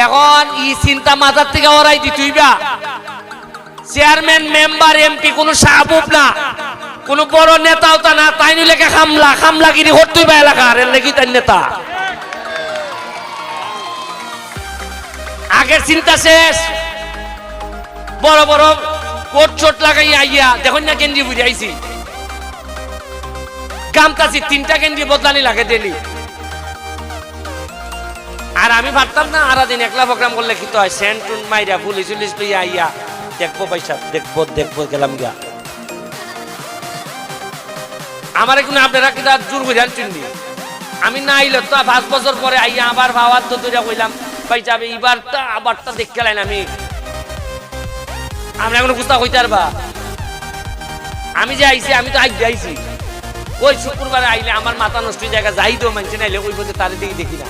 এখন ই চিন্তা মাথার থেকে ওরাই দিতুইবা চেয়ারম্যান মেম্বার এমপি কোন সাহাবুব না কোন বড় নেতাও তা না তাই নিলেকে খামলাগিরি হতুইবা এলাকার এর লাগি তাই নেতা আগের চিন্তা শেষ বড় বড় কোট চোট লাগাই আইয়া দেখুন না গেঞ্জি বুঝে আইছি গামতাছি 3টা গেঞ্জি বদলানি লাগে ডেলি আর আমি ভাবতাম না আরা দিন একলা প্রোগ্রাম করলে কি তো হয় সেন্টুন মাইরা পুলিশ পুলিশ লইয়া আইয়া দেখবো পয়সা দেখবো গেলাম গিয়া আমার এখন আপনারা কি জোর বুঝান চিনি আমি না আইলে তো 5 বছর পরে আইয়া আবার ভাবার তো তুইরা কইলাম ভাই যাবে এবারটা আবারটা দেখতে লাইন আমি আমরা এখন গুস্তা কইতে পারবা আমি যে আইছি আমি তো আজ যাইছি ওই শুক্রবারে আইলে আমার মাথা নষ্ট জায়গা যাই তো মানছে নাইলে ওই বলতে তার দিকে দেখি না